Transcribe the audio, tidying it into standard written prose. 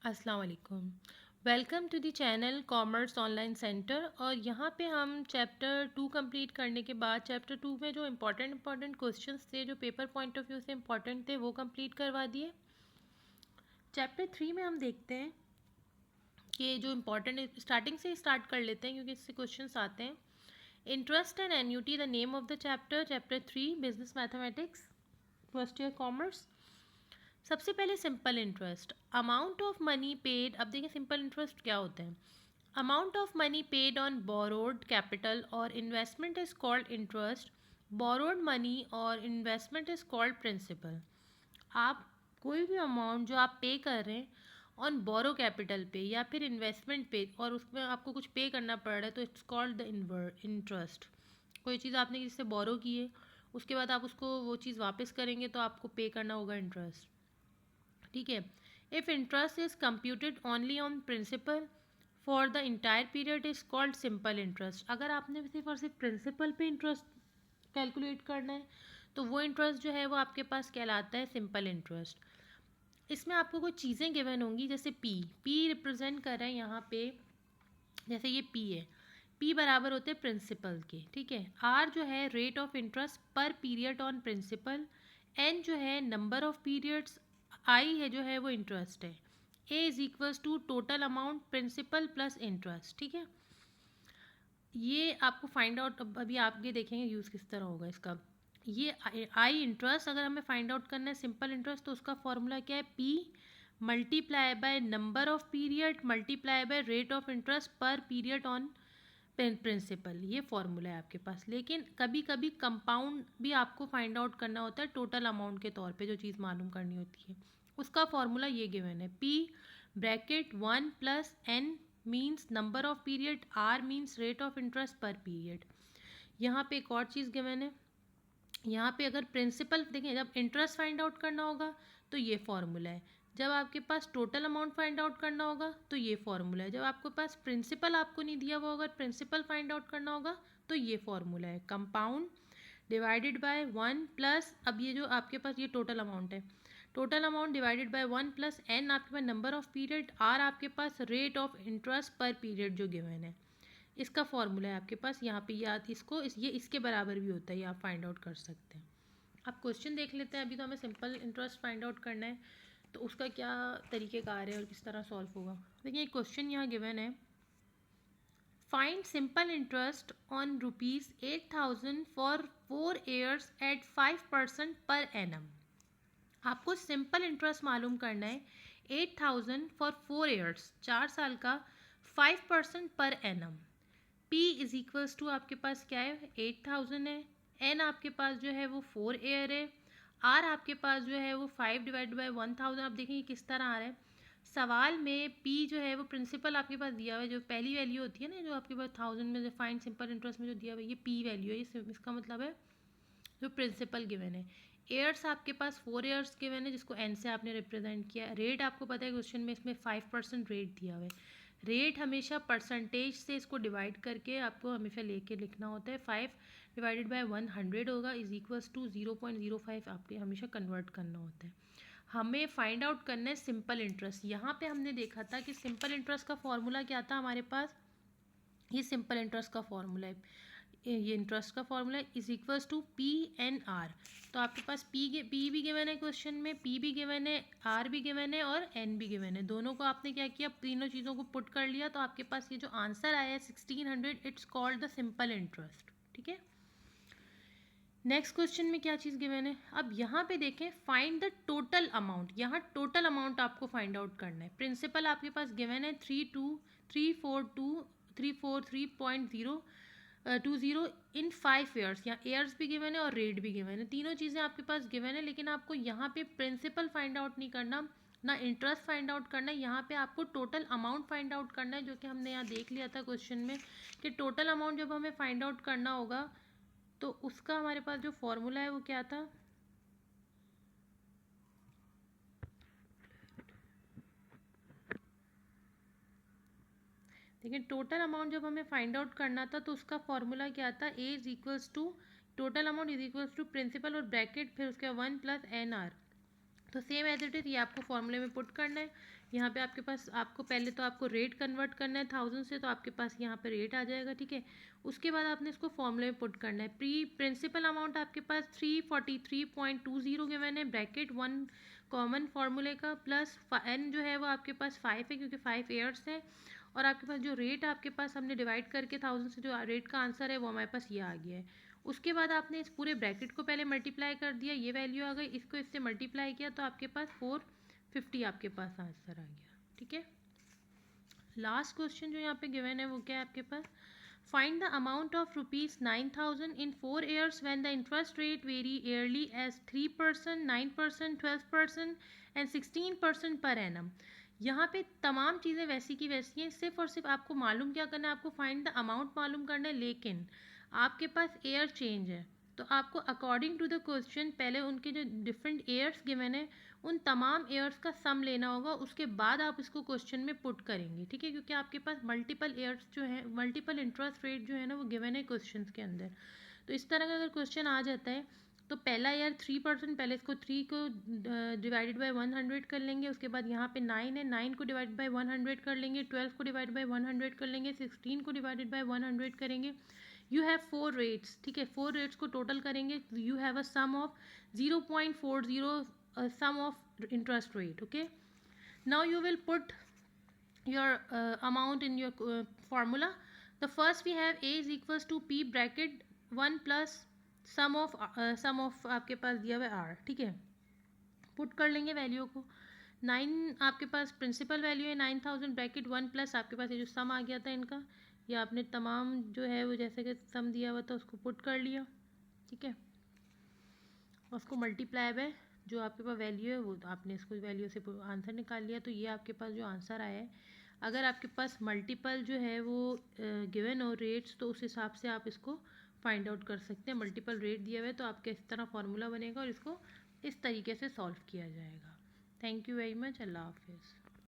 अस्सलाम वालेकुम। Welcome to the channel commerce online centre. और यहाँ पे हम चैप्टर 2 कंप्लीट करने के बाद चैप्टर 2 में जो इम्पोर्टेंट क्वेश्चंस थे, जो पेपर पॉइंट ऑफ व्यू से इम्पोर्टेंट थे, वो कंप्लीट करवा दिए। चैप्टर 3 में हम देखते हैं कि जो इम्पोर्टेंट, स्टार्टिंग से स्टार्ट कर लेते हैं क्योंकि इससे क्वेश्चंस आते हैं। Interest and annuity, the name of the chapter 3 business mathematics, first year commerce. सबसे पहले simple interest, amount of money paid. अब देखिए सिंपल इंटरेस्ट क्या होता है। Amount of money paid on borrowed capital और investment is called interest. Borrowed money और investment is called principal. आप कोई भी अमाउंट जो आप पे कर रहे हैं ऑन बोरो कैपिटल पे या फिर इन्वेस्टमेंट पे, और उसमें आपको कुछ पे करना पड़ रहा है, तो इट्स कॉल्ड द इंटरेस्ट। कोई चीज़ आपने किसी से बोरो की है, उसके बाद आप उसको वो चीज़ वापस करेंगे तो आपको पे करना होगा इंटरेस्ट। ठीक है। If interest is computed only on principal for the entire period is called simple interest. अगर आपने सिर्फ और सिर्फ प्रिंसिपल पे इंटरेस्ट कैलकुलेट करना है तो वो इंटरेस्ट जो है वो आपके पास कहलाता है सिंपल इंटरेस्ट। इसमें आपको कुछ चीज़ें गिवन होंगी, जैसे पी रिप्रेजेंट कर रहे हैं यहाँ पे, जैसे ये पी है, पी बराबर होते हैं प्रिंसिपल के। ठीक है। आर जो है rate of interest per period on principal, N जो है नंबर ऑफ पीरियड्स, आई है जो है वो इंटरेस्ट है, A is equals to total amount principal plus interest. ठीक है। ये आपको फाइंड आउट, अभी आगे देखेंगे यूज़ किस तरह होगा इसका। ये आई इंटरेस्ट अगर हमें फाइंड आउट करना है सिंपल इंटरेस्ट, तो उसका फॉर्मूला क्या है, P multiply by number of period multiply by rate of interest per period on principal. ये फॉर्मूला है आपके पास। लेकिन कभी कभी कंपाउंड भी आपको फाइंड आउट करना होता है टोटल अमाउंट के तौर पे, जो चीज़ मालूम करनी होती है। उसका फॉर्मूला ये गिवन है, P bracket 1 plus n means number of period, r means rate of interest per period. यहाँ पे एक और चीज़ गिवन है, यहाँ पे अगर प्रिंसिपल देखें, जब इंटरेस्ट फाइंड आउट करना होगा तो ये फॉर्मूला है, जब आपके पास टोटल अमाउंट फाइंड आउट करना होगा तो ये फॉर्मूला है, जब आपके पास प्रिंसिपल आपको नहीं दिया हुआ, अगर प्रिंसिपल फाइंड आउट करना होगा तो ये फॉर्मूला है, कंपाउंड डिवाइडेड बाय 1 प्लस, अब ये जो आपके पास ये टोटल अमाउंट है, total amount divided by 1 plus n आपके पास नंबर ऑफ पीरियड, आर आपके पास rate of interest per period जो गिवन है, इसका फॉर्मूला है आपके पास यहाँ पे। याद इसको ये इसके बराबर भी होता है, ये आप फाइंड आउट कर सकते हैं। अब क्वेश्चन देख लेते हैं। अभी तो हमें सिंपल इंटरेस्ट फाइंड आउट करना है, तो उसका क्या तरीक़ेकार है और किस तरह सॉल्व होगा। देखिए एक क्वेश्चन यहाँ गिवन है, find simple interest on ₹8,000 for 4 years at 5% per annum. आपको सिंपल इंटरेस्ट मालूम करना है 8,000 फॉर 4 ईयर्स, 4 साल का, 5% per annum. P is equals to आपके पास क्या है, 8,000 है, N आपके पास जो है वो 4 ईयर है, R आपके पास जो है वो 5 डिवाइड बाई 1,000। अब देखिए किस तरह आ रहा है सवाल में, P जो है वो प्रिंसिपल आपके पास दिया हुआ है, जो पहली वैल्यू होती है ना, जो आपके पास 1000 में जो फाइंड सिंपल इंटरेस्ट में जो दिया हुआ है, ये P वैल्यू है, इसका मतलब है जो प्रिंसिपल गिवन है। एयर्स आपके पास 4 ईयर्स गिवन है, जिसको एन से आपने रिप्रेजेंट किया। रेट आपको पता है क्वेश्चन में इसमें 5% रेट दिया हुआ है। रेट हमेशा परसेंटेज से इसको डिवाइड करके आपको हमेशा लेके लिखना होता है। 5 डिवाइडेड बाय 100 होगा इज इक्वल्स टू 0.05 आपको हमेशा कन्वर्ट करना होता है। हमें फाइंड आउट करना है सिंपल इंटरेस्ट। यहाँ पे हमने देखा था कि सिंपल इंटरेस्ट का फॉर्मूला क्या था हमारे पास, ये सिंपल इंटरेस्ट का फॉर्मूला है, ये इंटरेस्ट का formula is equals to P n r. तो आपके पास पी भी गिवन है क्वेश्चन में, पी भी गिवन है, आर भी गिवन है और एन भी गिवन है। दोनों को आपने क्या किया, तीनों चीज़ों को पुट कर लिया, तो आपके पास ये जो आंसर आया है 1600, it's called the simple interest. ठीक है। नेक्स्ट क्वेश्चन में क्या चीज़ गिवन है, अब यहाँ पे देखें, फाइंड द टोटल अमाउंट। यहाँ टोटल अमाउंट आपको फाइंड आउट करना है। प्रिंसिपल आपके पास गिवन है 34343.020 इन 5 ईयर्स। यहाँ ईयर्स भी गिवन है और रेट भी गिवन है, तीनों चीज़ें आपके पास गिवन है। लेकिन आपको यहाँ पे प्रिंसिपल फाइंड आउट नहीं करना, ना इंटरेस्ट फाइंड आउट करना है, यहाँ पे आपको टोटल अमाउंट फाइंड आउट करना है, जो कि हमने यहाँ देख लिया था क्वेश्चन में कि टोटल अमाउंट जब हमें फाइंड आउट करना होगा तो उसका हमारे पास जो फॉर्मूला है वो क्या था, देखिए टोटल अमाउंट जब हमें फाइंड आउट करना था तो उसका फॉर्मूला क्या था, A is equals to total amount is equals to principal और ब्रैकेट फिर उसके 1 प्लस एन आर। तो सेम एज इट इज़ ये आपको फॉर्मूले में पुट करना है। यहाँ पे आपके पास आपको पहले तो आपको रेट कन्वर्ट करना है 1000 से, तो आपके पास यहाँ पे रेट आ जाएगा, ठीक है। उसके बाद आपने इसको फॉर्मूले में पुट करना है। प्रिंसिपल अमाउंट आपके पास 343.20 गिवन है, ब्रैकेट 1 कॉमन फार्मूले का, प्लस एन जो है वो आपके पास 5 है क्योंकि 5 ईयर्स है, और आपके पास जो रेट आपके पास हमने डिवाइड करके 1000 से जो रेट का आंसर है वो हमारे पास ये आ गया है। उसके बाद आपने इस पूरे ब्रैकेट को पहले मल्टीप्लाई कर दिया, ये वैल्यू आ गई, इसको इससे मल्टीप्लाई किया तो आपके पास 450 आपके पास आंसर आ गया, ठीक है। लास्ट क्वेश्चन जो यहाँ पे गिवन है वो क्या है आपके पास, find the amount of ₹9,000 in 4 years when the interest rate very yearly as 3%, 9%, 12% and 16% per annum. यहाँ पे तमाम चीज़ें वैसी की वैसी हैं, सिर्फ और सिर्फ आपको मालूम क्या करना है, आपको फाइंड द अमाउंट मालूम करना है, लेकिन आपके पास एयर चेंज है तो आपको अकॉर्डिंग टू द क्वेश्चन पहले उनके जो डिफरेंट एयर्स गिवन है उन तमाम एयर्स का सम लेना होगा, उसके बाद आप इसको क्वेश्चन में पुट करेंगे, ठीक है, क्योंकि आपके पास मल्टीपल एयर्स जो है, मल्टीपल इंटरेस्ट रेट जो है ना वो गिवन है क्वेश्चन के अंदर। तो इस तरह का अगर क्वेश्चन आ जाता है तो पहला ईयर 3%, पहले इसको 3 को डिवाइडेड बाय 100 कर लेंगे, उसके बाद यहाँ पे 9 है, 9 को डिवाइड बाय 100 कर लेंगे, 12 को डिवाइड बाय 100 कर लेंगे, 16 को डिवाइडेड बाय 100 करेंगे। यू हैव 4 रेट्स, ठीक है, 4 रेट्स को टोटल करेंगे, you have a sum of 0.40 sum of interest rate, okay. Now you will put your amount in your formula. The first we have a is equals to p bracket 1 plus sum of आपके पास दिया हुआ है r, ठीक है। Put कर लेंगे value को, 9 आपके पास प्रिंसिपल वैल्यू है 9000, ब्रैकेट 1 प्लस आपके पास ये जो सम आ गया था इनका, ये आपने तमाम जो है वो जैसे कि सम दिया हुआ था उसको पुट कर लिया, ठीक है। उसको मल्टीप्लाई बाय जो आपके पास वैल्यू है वो आपने इसको वैल्यू से आंसर निकाल लिया, तो ये आपके पास जो आंसर आया है, अगर आपके पास मल्टीपल जो है वो गिवन हो रेट्स तो उस हिसाब से आप इसको फाइंड आउट कर सकते हैं। मल्टीपल रेट दिया हुआ है तो आपके इस तरह फार्मूला बनेगा और इसको इस तरीके से सॉल्व किया जाएगा। थैंक यू वेरी मच, अल्लाह हाफिज़।